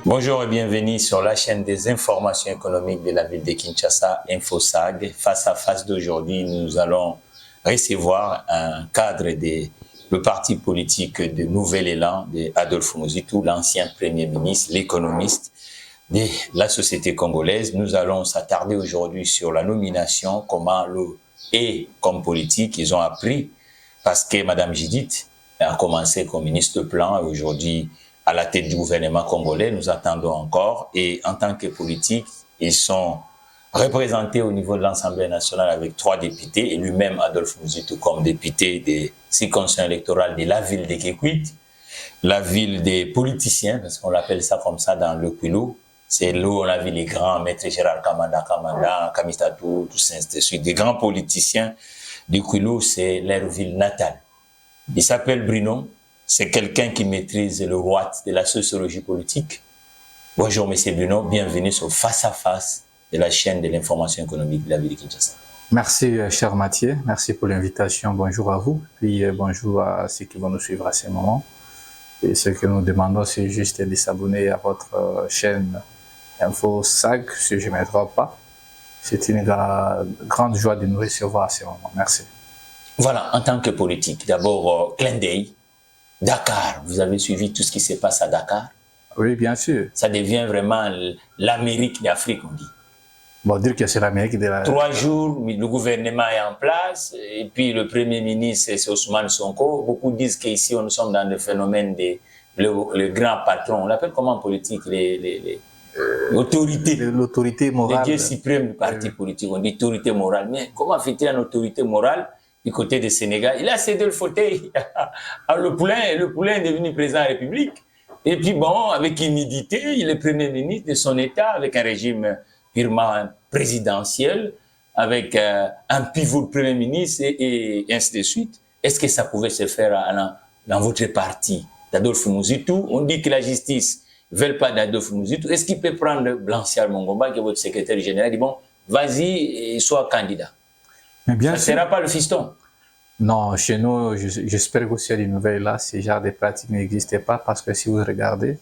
Bonjour et bienvenue sur la chaîne des informations économiques de la ville de Kinshasa, InfoSag. Face à face d'aujourd'hui, nous allons recevoir un cadre le parti politique de Nouvel Élan de Adolphe Mouzitou, l'ancien Premier ministre, l'économiste de la société congolaise. Nous allons s'attarder aujourd'hui sur la nomination, comment comme politique, ils ont appris, parce que Mme Judith a commencé comme ministre de plan et aujourd'hui, à la tête du gouvernement congolais, nous attendons encore. Et en tant que politique, ils sont représentés au niveau de l'Assemblée nationale avec 3 députés, et lui-même, Adolphe Mouzitou, comme député des circonscriptions électorales de la ville de Kikwit, la ville des politiciens, parce qu'on l'appelle ça comme ça dans le Kwilu. C'est là où on a vu les grands, Maître Gérard Kamanda, Kamistatou, tout ça, ainsi de suite. Des grands politiciens du Kwilu, c'est leur ville natale. Il s'appelle Bruno. C'est quelqu'un qui maîtrise le roi de la sociologie politique. Bonjour, M. Bruno. Bienvenue sur Face à Face de la chaîne de l'information économique de la ville de Kinshasa. Merci, cher Mathieu. Merci pour l'invitation. Bonjour à vous. Puis bonjour à ceux qui vont nous suivre à ce moment. Et ce que nous demandons, c'est juste de s'abonner à votre chaîne InfoSag, si je ne me trompe pas. C'est une grande joie de nous recevoir à ce moment. Merci. Voilà, en tant que politique, d'abord, clin d'œil. Dakar, vous avez suivi tout ce qui se passe à Dakar? Oui, bien sûr. Ça devient vraiment l'Amérique d'Afrique, on dit. Bon, dire que c'est l'Amérique de la... 3 jours, le gouvernement est en place, et puis le Premier ministre, c'est Ousmane Sonko. Beaucoup disent qu'ici, nous sommes dans le phénomène le grand patron. On l'appelle comment en politique? L'autorité. L'autorité morale. Le Dieu suprême du parti politique. On dit autorité morale. Mais comment fait-il une autorité morale du côté du Sénégal? Il a cédé le fauteuil à Le Poulain, et Le Poulain est devenu président de la République. Et puis bon, avec humilité, il est Premier ministre de son État, avec un régime purement présidentiel, avec un pivot de Premier ministre et ainsi de suite. Est-ce que ça pouvait se faire dans votre parti d'Adolphe Mouzitou? On dit que la justice ne veut pas d'Adolphe Mouzitou. Est-ce qu'il peut prendre Blanchard Mongomba, qui est votre secrétaire général, et dit bon, vas-y et sois candidat? Mais bien ça ne sera pas le fiston? Non, chez nous, j'espère qu'aussi à des nouvelles là, ce genre de pratiques n'existent pas, parce que si vous regardez,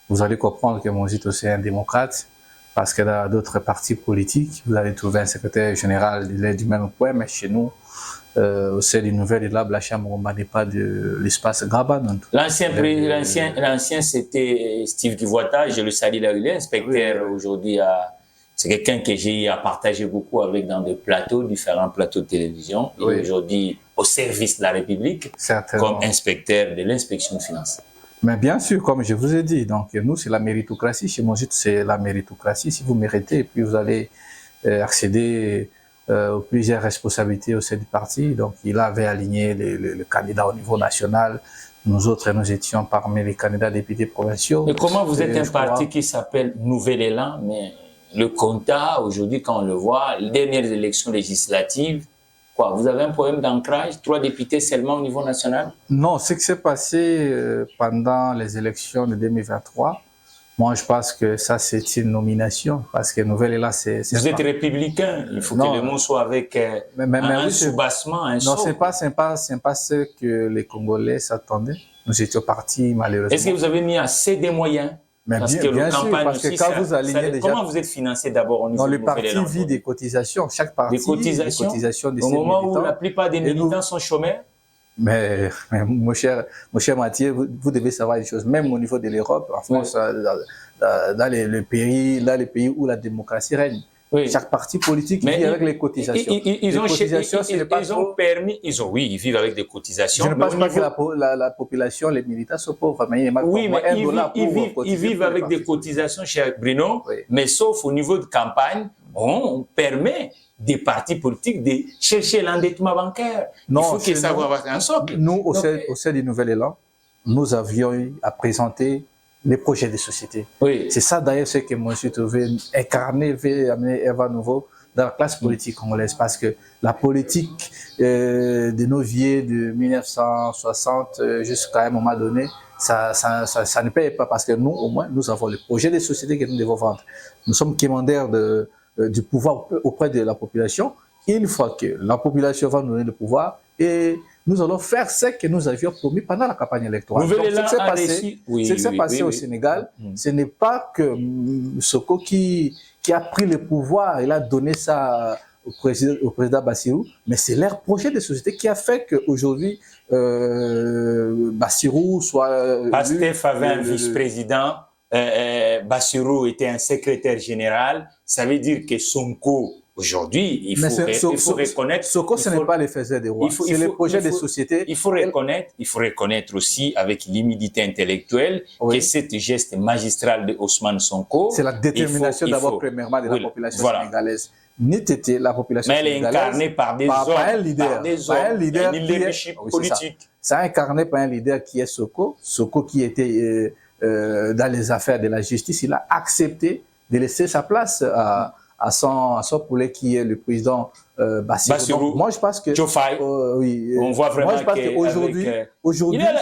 vous allez comprendre que Mouzitou c'est un démocrate, parce que dans d'autres partis politiques, vous allez trouver un secrétaire général, il est du même point, mais chez nous, au sein des nouvelles, là, Blanchard Mongomba n'est pas de l'espace Graban. L'ancien, c'était Steve Kivuata, je le salue là, il est inspecteur aujourd'hui à... C'est quelqu'un que j'ai partagé beaucoup avec dans des plateaux, différents plateaux de télévision. Et aujourd'hui, au service de la République, comme inspecteur de l'inspection de finances. Mais bien sûr, comme je vous ai dit, donc nous, c'est la méritocratie. Chez Mouzitou, c'est la méritocratie. Si vous méritez, puis vous allez accéder aux plusieurs responsabilités au sein du parti. Donc, il avait aligné le candidat au niveau national. Nous autres, nous étions parmi les candidats députés provinciaux. Mais comment vous êtes un parti qui s'appelle Nouvel Élan, mais le compta, aujourd'hui, quand on le voit, les dernières élections législatives, quoi, vous avez un problème d'ancrage, 3 députés seulement au niveau national? Non, ce qui s'est passé pendant les élections de 2023, moi je pense que ça c'est une nomination, parce que Nouvel Élan c'est... Vous êtes républicain, il faut que le mot soit avec un soubassement, un non, c'est pas ce que les Congolais s'attendaient. Nous étions partis malheureusement. Est-ce que vous avez mis assez de moyens? Mais parce que quand vous alignez déjà... Comment vous êtes financé d'abord au niveau le parti vit des cotisations, chaque parti des cotisations de ses militants. Au moment où la plupart des militants sont chômeurs? Mais mon cher Mathieu, vous devez savoir une chose, même au niveau de l'Europe, en France, dans les pays où la démocratie règne, chaque parti politique vit avec les cotisations. Ils vivent avec des cotisations. Je ne pense pas que la population, les militants sont pauvres, mais ils vivent avec des cotisations, cher Bruno, mais sauf au niveau de campagne, on permet des partis politiques de chercher l'endettement bancaire. Il faut que ça soit un socle. Nous, au sein du Nouvel Élan, nous avions à présenter les projets de société. C'est ça d'ailleurs ce que moi je trouvais incarné, veut amener Eva Nouveau dans la classe politique congolaise, parce que la politique de nos vieux de 1960 jusqu'à un moment donné, ça ne paye pas, parce que nous, au moins, nous avons les projets de société que nous devons vendre. Nous sommes commandaires du pouvoir auprès de la population. Une fois que la population va nous donner le pouvoir, et nous allons faire ce que nous avions promis pendant la campagne électorale. Donc, ce qui s'est passé au Sénégal, ce n'est pas que Soko qui a pris le pouvoir, il a donné ça au président Bassirou, mais c'est leur projet de société qui a fait qu'aujourd'hui, Bassirou soit... Pastef avait un vice-président, Bassirou était un secrétaire général, ça veut dire que Sonko, aujourd'hui, il faut reconnaître... Soko, ce n'est pas les faiseurs des rois, c'est le projet de société. Il faut reconnaître aussi, avec l'humilité intellectuelle, que cet geste magistral de Ousmane Sonko... C'est la détermination d'abord, premièrement, de la population sénégalaise. La population mais elle est incarnée par des hommes, un leadership politique. C'est incarné par un leader qui est Soko. Soko qui était dans les affaires de la justice, il a accepté de laisser sa place à son poulet qui est le président Bassirou. Donc, moi, je pense que... oui, on voit vraiment qu'aujourd'hui...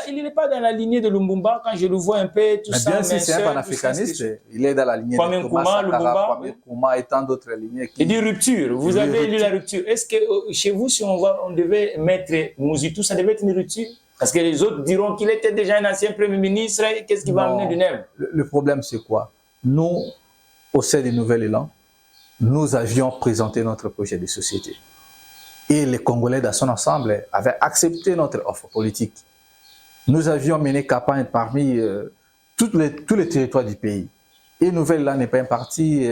Il n'est pas dans la lignée de Lumumba, quand je le vois un peu, tout ça. Bien sûr, c'est un panafricaniste. Il est dans la lignée de Thomas Sankara, Kwame Nkrumah et tant d'autres lignées. Il dit rupture. Vous avez lu la rupture. Est-ce que chez vous, si on devait mettre Mouzitou, ça devait être une rupture? Parce que les autres diront qu'il était déjà un ancien Premier ministre. Qu'est-ce qui va amener du neuf? Le problème, c'est quoi? Nous, au sein du Nouvel Élan, nous avions présenté notre projet de société. Et les Congolais dans son ensemble avaient accepté notre offre politique. Nous avions mené campagne parmi tous les territoires du pays. Et Nouvel Élan n'est pas un parti...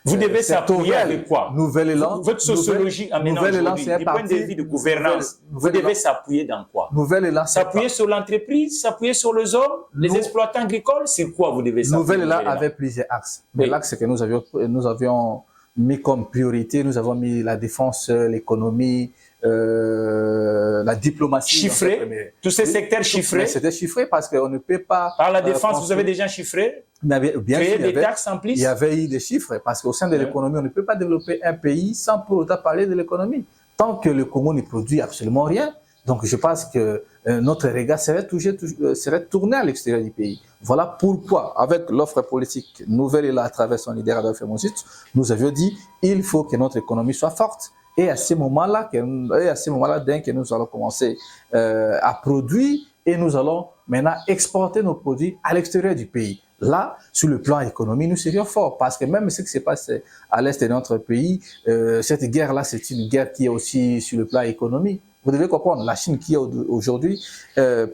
vous devez s'appuyer avec quoi? Nouvel Élan... Votre sociologie amène aujourd'hui, du point de vue de gouvernance, vous devez s'appuyer dans quoi? Nouvel Élan... S'appuyer sur l'entreprise, s'appuyer sur les hommes, les exploitants agricoles, c'est quoi vous devez s'appuyer? Nouvel Élan avait plusieurs axes. Mais l'axe que nous avions mis comme priorité, nous avons mis la défense, l'économie, la diplomatie. Chiffré, tous ces secteurs chiffrés. C'était chiffré parce qu'on ne peut pas... Par la défense, vous avez déjà chiffré? Créer des taxes en plus? Il y avait eu des chiffres parce qu'au sein de l'économie, on ne peut pas développer un pays sans pour autant parler de l'économie. Tant que le Congo ne produit absolument rien, donc je pense que notre regard serait tourné à l'extérieur du pays. Voilà pourquoi, avec l'offre politique Nouvel Élan à travers son leader Adolphe Monsut, nous avions dit il faut que notre économie soit forte. Et à ce moment-là, dès que nous allons commencer à produire et nous allons maintenant exporter nos produits à l'extérieur du pays. Là, sur le plan économique, nous serions forts parce que même ce qui se passe à l'est de notre pays, cette guerre-là, c'est une guerre qui est aussi sur le plan économique. Vous devez comprendre, la Chine qui est aujourd'hui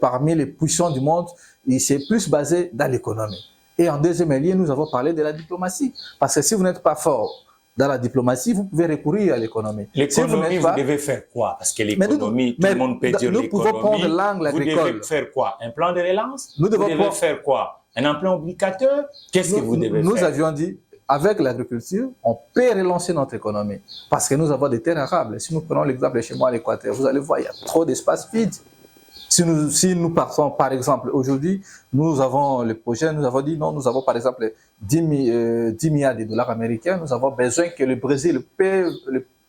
parmi les puissants du monde, il s'est plus basé dans l'économie. Et en deuxième lieu, nous avons parlé de la diplomatie. Parce que si vous n'êtes pas fort dans la diplomatie, vous pouvez recourir à l'économie. L'économie, vous devez faire quoi? Parce que l'économie, tout le monde peut dire l'économie. Nous pouvons prendre l'angle agricole. Vous devez faire quoi? Un plan de relance? Vous devez faire quoi? Un emploi obligatoire? Qu'est-ce que vous devez faire? Nous avions dit, avec l'agriculture, on peut relancer notre économie. Parce que nous avons des terres arables. Si nous prenons l'exemple de chez moi à l'Équateur, vous allez voir, il y a trop d'espace vide. Si nous partons, par exemple, aujourd'hui, nous avons le projet, nous avons dit non, nous avons par exemple 10 milliards de dollars américains, nous avons besoin que le Brésil peut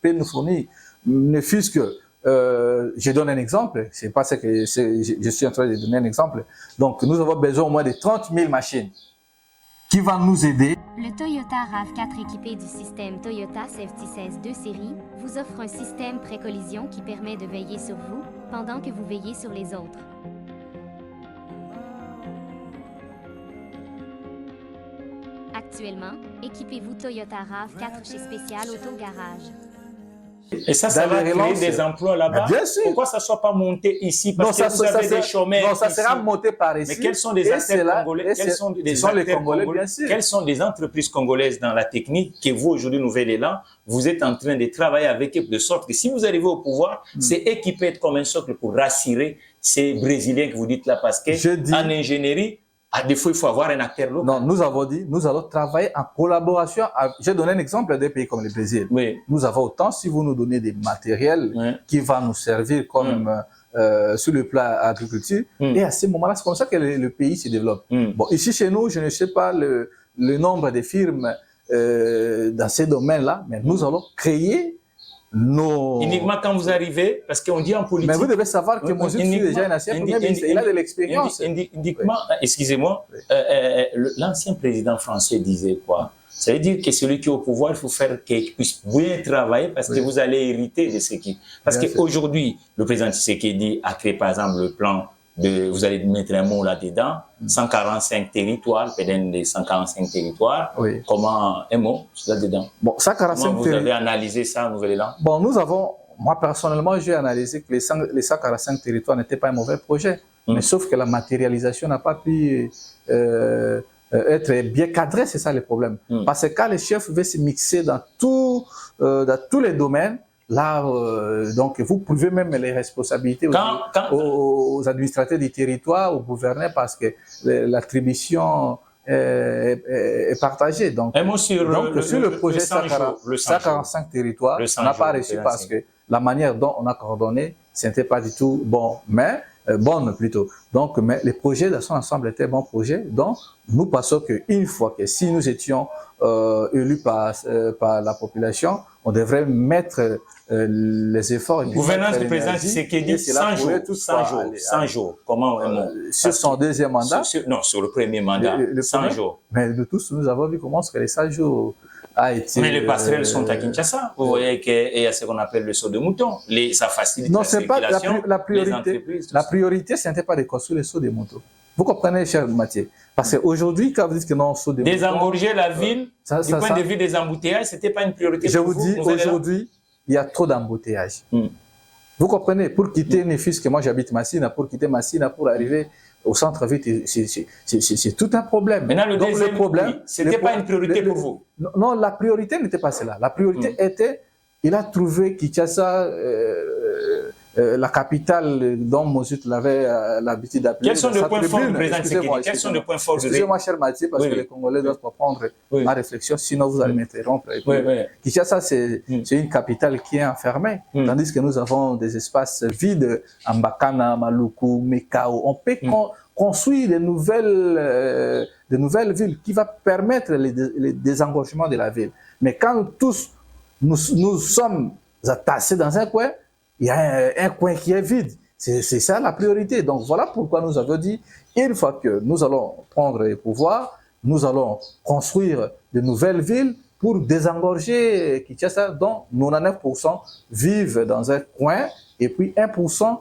nous fournir, ne fût-ce que, je donne un exemple, c'est pas ce que je suis en train de donner un exemple, donc nous avons besoin au moins de 30 000 machines qui vont nous aider. Le Toyota RAV4 équipé du système Toyota Safety 16 2 série vous offre un système pré-collision qui permet de veiller sur vous pendant que vous veillez sur les autres. Actuellement, équipez-vous Toyota RAV4 chez Spécial Auto Garage. Et ça va créer des emplois là-bas. Bien sûr. Pourquoi ça ne soit pas monté ici? Parce que vous avez des chômeurs. Non, ça sera monté par ici. Mais quels sont les acteurs congolais? Quelles sont les entreprises congolaises dans la technique que vous, aujourd'hui, Nouvel Élan, vous êtes en train de travailler avec eux de sorte que si vous arrivez au pouvoir, c'est équipé comme un socle pour rassurer ces Brésiliens que vous dites là parce que en ingénierie, à défaut, il faut avoir un acteur local. Non, nous avons dit, nous allons travailler en collaboration. J'ai donné un exemple d'un pays comme le Brésil. Oui. Nous avons autant, si vous nous donnez des matériels qui vont nous servir comme sur le plan agriculture. Et à ce moment-là, c'est comme ça que le pays se développe. Bon, ici chez nous, je ne sais pas le nombre de firmes dans ces domaines-là, mais nous allons créer uniquement quand vous arrivez, parce qu'on dit en politique... Mais vous devez savoir que mon fils est déjà un ancien Premier ministre, il a de l'expérience. Excusez-moi, l'ancien président français disait quoi? Ça veut dire que celui qui est au pouvoir, il faut faire qu'il puisse bien travailler parce que vous allez hériter de ce qui... Parce qu'aujourd'hui, le président Tshisekedi a créé par exemple le plan de... Vous allez mettre un mot là-dedans, 145 territoires, peut-être des 145 territoires. Oui. Comment... Un mot là-dedans. Bon, 145 Comment vous avez analysé ça, Nouvel-Élan? Bon, nous avons... Moi, personnellement, j'ai analysé que les 145 territoires n'étaient pas un mauvais projet. Mais sauf que la matérialisation n'a pas pu être bien cadrée, c'est ça le problème. Parce que quand les chefs veulent se mixer dans tous les domaines, là, donc vous pouvez même les responsabilités aux administrateurs du territoire, aux gouverneurs, parce que l'attribution est partagée. Donc, sur le projet 145 territoires, on n'a pas réussi parce que la manière dont on a coordonné, ce n'était pas du tout bon, mais bonne plutôt. Donc, mais les projets dans son ensemble étaient bons projets. Donc, nous pensons qu'une fois que si nous étions élus par la population, on devrait mettre les efforts. Gouvernance du président Tshisekedi, 100 jours. Comment sur son deuxième mandat? Non, sur le premier mandat, 100 jours. Mais de tous, nous avons vu comment les 100 jours a été... Mais les passerelles sont à Kinshasa. Vous voyez qu'il y a ce qu'on appelle le saut de mouton. Ça facilite la circulation. Non, la priorité. La priorité, ce n'était pas de construire le saut de moutons. Vous comprenez, cher Mathieu? Parce qu'aujourd'hui, quand vous dites que non, saut de moutons... Désengorger la ville, du point de vue des embouteillages, ce n'était pas une priorité pour vous? Je vous dis, aujourd'hui, il y a trop d'embouteillages. Vous comprenez? Pour quitter Néfus, que moi j'habite Massina, pour quitter Massina, pour arriver au centre-ville, c'est tout un problème. Maintenant, le deuxième problème, ce n'était pas une priorité pour vous? Non, la priorité n'était pas cela. La priorité était, il a trouvé Kinshasa, la capitale dont Mosut avait l'habitude d'appeler. Quels sont les points forts du président Tshisekedi? Quels sont les points forts? Excusez-moi, cher Mathieu, parce que les Congolais doivent comprendre ma réflexion, sinon vous allez m'interrompre. Kinshasa, c'est une capitale qui est enfermée, tandis que nous avons des espaces vides, Mbakana, Maluku, Mekao. On peut construire de nouvelles villes qui vont permettre le désengorgement de la ville. Mais quand tous nous sommes attassés dans un coin, il y a un coin qui est vide. C'est ça la priorité. Donc voilà pourquoi nous avons dit, une fois que nous allons prendre le pouvoir, nous allons construire de nouvelles villes pour désengorger Kinshasa, dont 99% vivent dans un coin et puis 1%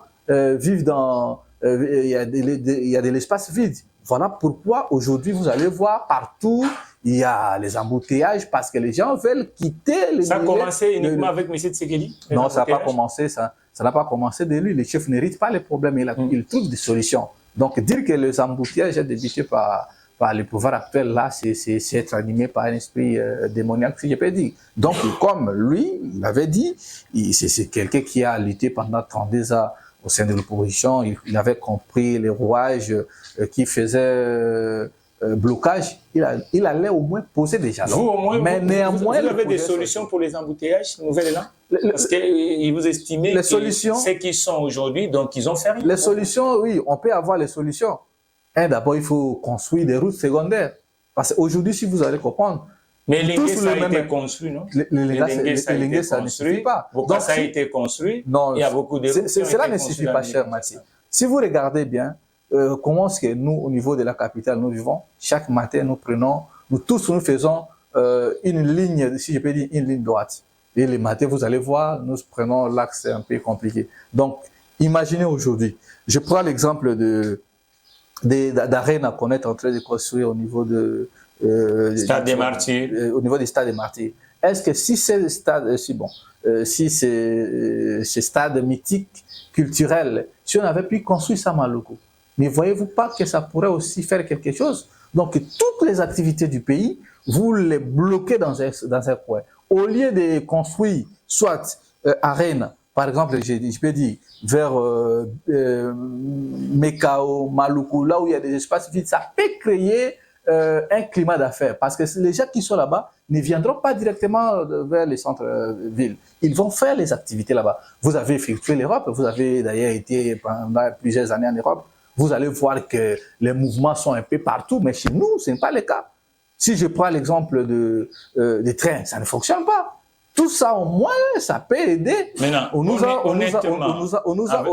vivent dans... il y a de l'espace vide. Voilà pourquoi aujourd'hui vous allez voir partout, il y a les embouteillages parce que les gens veulent quitter les... Ça a commencé uniquement avec M. Tshisekedi? Non, ça n'a pas commencé, ça n'a pas commencé de lui. Les chefs n'héritent pas les problèmes, ils trouvent des solutions. Donc dire que les embouteillages sont débutés par le pouvoir actuel, là, c'est être animé par un esprit démoniaque, si je peux dire. Donc comme lui l'avait dit, c'est quelqu'un qui a lutté pendant 32 ans au sein de l'opposition, il avait compris les rouages qui faisaient blocage, il allait au moins poser des jalons. Vous, au moins, mais néanmoins, vous avez des solutions pour les embouteillages, Nouvel-Élan? Parce que vous estimez que ceux qui sont aujourd'hui, donc ils ont fait rien. Les solutions, oui, on peut avoir les solutions. D'abord, il faut construire des routes secondaires. Parce qu'aujourd'hui, si vous allez comprendre, mais l'Ingue, ça a été construit, non? L'Ingue, ça ne suffit pas. Donc, ça a été construit, il y a beaucoup de routes. Cela ne suffit pas, cher Mathieu. Si vous regardez bien, comment est-ce que nous, au niveau de la capitale, nous vivons, chaque matin, nous faisons une ligne, si je peux dire, une ligne droite. Et les matins, vous allez voir, nous prenons l'axe un peu compliqué. Donc, imaginez aujourd'hui, je prends l'exemple d'Arena qu'on est en train de construire au niveau de Stade des Martyrs. Au niveau du Stade des Martyrs. Est-ce que si c'est stade, si c'est stade mythique, culturel, si on avait pu construire ça à Maluku, mais voyez-vous pas que ça pourrait aussi faire quelque chose? Donc toutes les activités du pays, vous les bloquez dans un coin. Au lieu de construire soit Arena, par exemple, je peux dire, vers Mekao, Maluku, là où il y a des espaces vides, ça peut créer un climat d'affaires. Parce que les gens qui sont là-bas ne viendront pas directement vers les centres-villes. Ils vont faire les activités là-bas. Vous avez effectué l'Europe, vous avez d'ailleurs été pendant plusieurs années en Europe. Vous allez voir que les mouvements sont un peu partout, mais chez nous, ce n'est pas le cas. Si je prends l'exemple des trains, ça ne fonctionne pas. Tout ça, au moins, ça peut aider. Maintenant,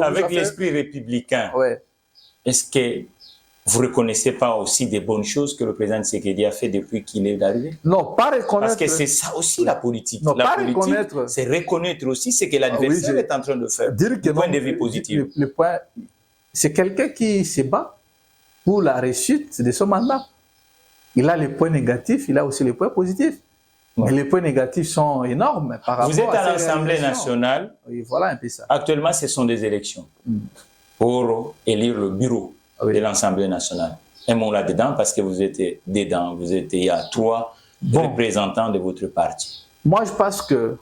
avec l'esprit républicain, est-ce que vous ne reconnaissez pas aussi des bonnes choses que le président Tshisekedi a fait depuis qu'il est arrivé? Non, pas reconnaître. Parce que c'est ça aussi la politique. Non, la pas politique, reconnaître. c'est reconnaître aussi ce que l'adversaire est en train de faire. Dire que du point de vue positif. Le point, c'est quelqu'un qui se bat pour la réussite de son mandat. Il a les points négatifs, il a aussi les points positifs. Ouais. Et les points négatifs sont énormes par rapport à... Vous êtes à l'Assemblée nationale. Oui, voilà un peu ça. Actuellement, ce sont des élections pour élire le bureau de l'Assemblée nationale. Un mot là-dedans parce que vous êtes dedans. Il y a 3 représentants de votre parti. Moi, je pense que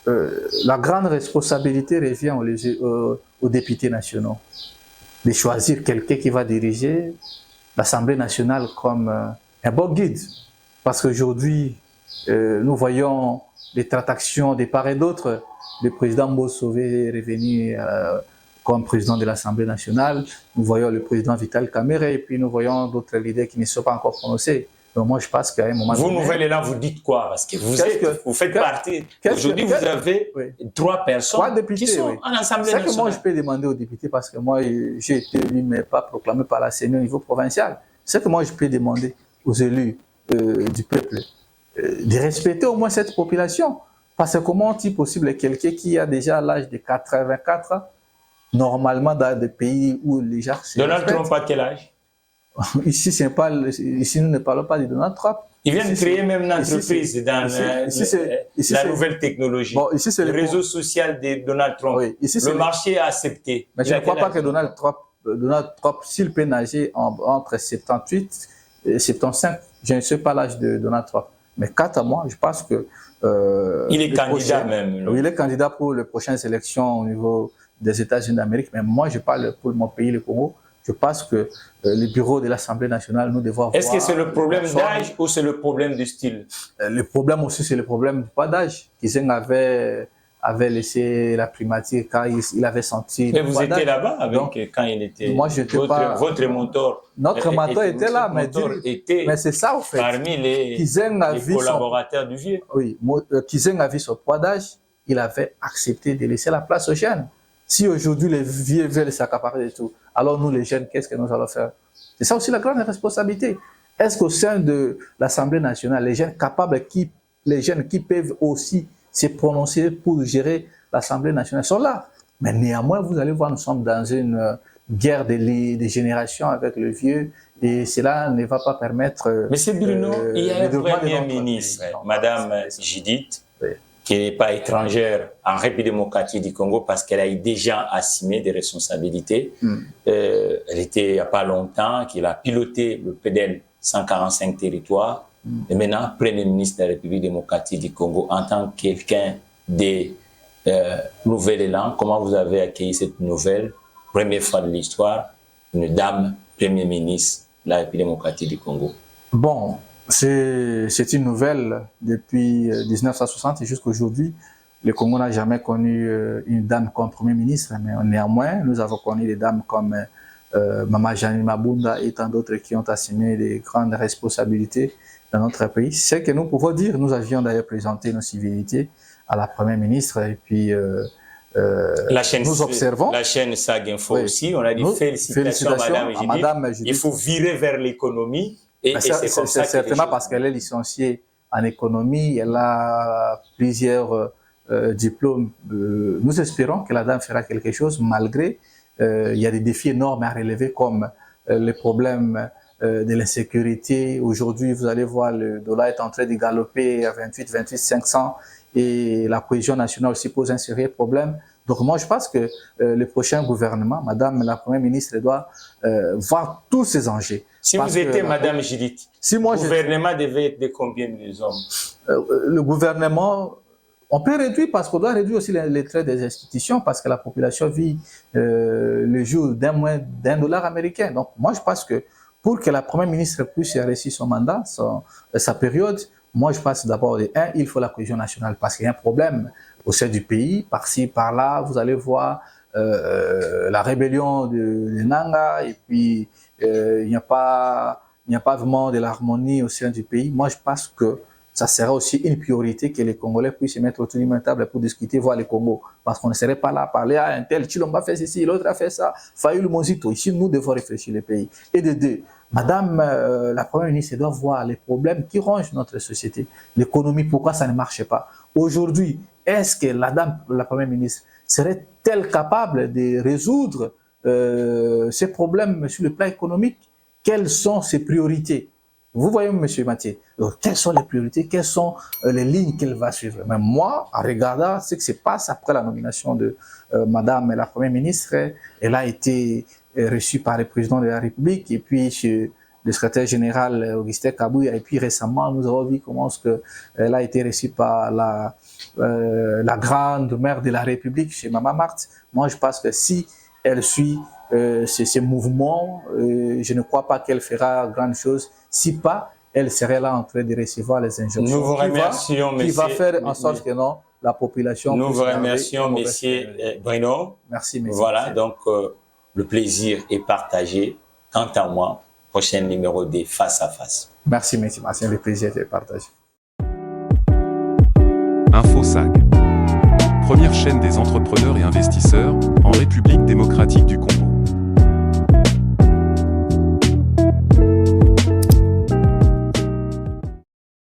la grande responsabilité revient aux députés nationaux de choisir quelqu'un qui va diriger l'Assemblée nationale comme un bon guide. Parce qu'aujourd'hui, nous voyons les tractations de part et d'autre. Le président Bosové est revenu comme président de l'Assemblée nationale. Nous voyons le président Vital Kamerhe et puis nous voyons d'autres leaders qui ne sont pas encore prononcés. Donc moi, je pense qu'à un moment donné... Vous, Nouvel-Élan, vous dites quoi? Parce que vous faites partie... Aujourd'hui, vous avez 3 personnes qui sont en Assemblée nationale. C'est que moi, je peux demander aux députés, parce que moi, j'ai été élu, mais pas proclamé par la CENI au niveau provincial. C'est que moi, je peux demander aux élus du peuple de respecter au moins cette population. Parce que comment est-il possible quelqu'un qui a déjà l'âge de 84 ans, normalement dans des pays où les gens... Donald Trump a quel âge? Ici, nous ne parlons pas de Donald Trump. Il vient de créer même une entreprise dans la nouvelle technologie. Bon, ici, le réseau social de Donald Trump. Oui, ici, le marché a accepté. Mais je ne crois pas que Donald Trump, s'il peut nager entre 78 et 75, je ne sais pas l'âge de Donald Trump. Mais quant à moi, je pense que... il est candidat même. Oui, il est candidat pour les prochaines élections au niveau des États-Unis d'Amérique. Mais moi, je parle pour mon pays, le Congo. Je pense que les bureaux de l'Assemblée nationale, nous devons... Est-ce que c'est le problème d'âge ou c'est le problème de style? Le problème aussi, c'est le problème pas d'âge. Kizeng avait laissé la primature quand il avait senti... Mais vous étiez là-bas avec quand il était... Moi, je n'étais pas... Votre mentor... Notre mentor était là, mais c'est ça, en fait. Parmi les collaborateurs du vieux. Oui, Kizeng a vu son poids d'âge, il avait accepté de laisser la place aux jeunes. Si aujourd'hui les vieux veulent s'accaparer de tout, alors nous les jeunes, qu'est-ce que nous allons faire? C'est ça aussi la grande responsabilité. Est-ce qu'au sein de l'Assemblée nationale, les jeunes capables, les jeunes qui peuvent aussi se prononcer pour gérer l'Assemblée nationale sont là? Mais néanmoins, vous allez voir, nous sommes dans une guerre des générations avec le vieux et cela ne va pas permettre... Monsieur Bruno, il y a un Premier ministre, Madame Judith, qui n'est pas étrangère en République démocratique du Congo parce qu'elle a déjà assumé des responsabilités. Elle était il n'y a pas longtemps, qu'il a piloté le PDL 145 territoires. Et maintenant, Premier ministre de la République démocratique du Congo, en tant que quelqu'un de Nouvel-Élan, comment vous avez accueilli cette nouvelle, première fois de l'histoire, une dame Premier ministre de la République démocratique du Congo? Bon, c'est une nouvelle depuis 1960 jusqu'à aujourd'hui. Le Congo n'a jamais connu une dame comme Premier ministre, mais néanmoins, nous avons connu des dames comme Mama Janine Mabunda et tant d'autres qui ont assumé des grandes responsabilités dans notre pays. C'est que nous pouvons dire, nous avions d'ailleurs présenté nos civilités à la Première ministre et puis nous observons. La chaîne SAG Info aussi, on a dit félicitations à Madame Judith. Il faut virer vers l'économie. C'est certainement parce qu'elle est licenciée en économie, elle a plusieurs diplômes. Nous espérons que la dame fera quelque chose malgré il y a des défis énormes à relever comme les problèmes de l'insécurité. Aujourd'hui, vous allez voir, le dollar est en train de galoper à 28 500 et la cohésion nationale aussi pose un sérieux problème. Donc moi, je pense que le prochain gouvernement, Madame la Première ministre, doit voir tous ces enjeux. Si vous étiez Madame Judith, le gouvernement devait être de combien de hommes? Le gouvernement, on peut réduire parce qu'on doit réduire aussi les traits des institutions parce que la population vit le jour d'un dollar américain. Donc moi, je pense que pour que la Première ministre puisse réussir son mandat, sa période, moi, je pense d'abord, il faut la cohésion nationale parce qu'il y a un problème au sein du pays, par-ci, par-là, vous allez voir la rébellion de Nanga et puis il n'y a pas vraiment de l'harmonie au sein du pays. Moi, je pense que ça sera aussi une priorité que les Congolais puissent se mettre autour d'une table pour discuter, voir les Congo. Parce qu'on ne serait pas là à parler à un tel, Chilomba fait ceci, l'autre a fait ça, Fayulu Mozito. Ici, nous devons réfléchir les pays. Et de deux, Madame la Première ministre doit voir les problèmes qui rongent notre société. L'économie, pourquoi ça ne marche pas? Aujourd'hui, est-ce que la Première ministre serait-elle capable de résoudre ces problèmes sur le plan économique? Quelles sont ses priorités? Vous voyez, M. Mathieu, quelles sont les priorités, quelles sont les lignes qu'elle va suivre? Même moi, en regardant ce qui se passe après la nomination de Madame la Première ministre, elle a été reçue par le président de la République et puis chez le secrétaire général Augustin Kabouya. Et puis récemment, nous avons vu comment elle a été reçue par la grande mère de la République, chez Mama Marthe. Moi, je pense que si elle suit ces mouvements, je ne crois pas qu'elle fera grande chose. Si pas, elle serait là en train de recevoir les injonctions. Nous vous remercions, qui va faire en sorte que non, la population... Nous vous remercions, Monsieur Bruno. Merci, monsieur. Voilà, donc le plaisir est partagé. Quant à moi, prochain numéro des Face à Face. Merci, monsieur Martin, le plaisir est partagé. InfoSAG, première chaîne des entrepreneurs et investisseurs en République démocratique du Congo.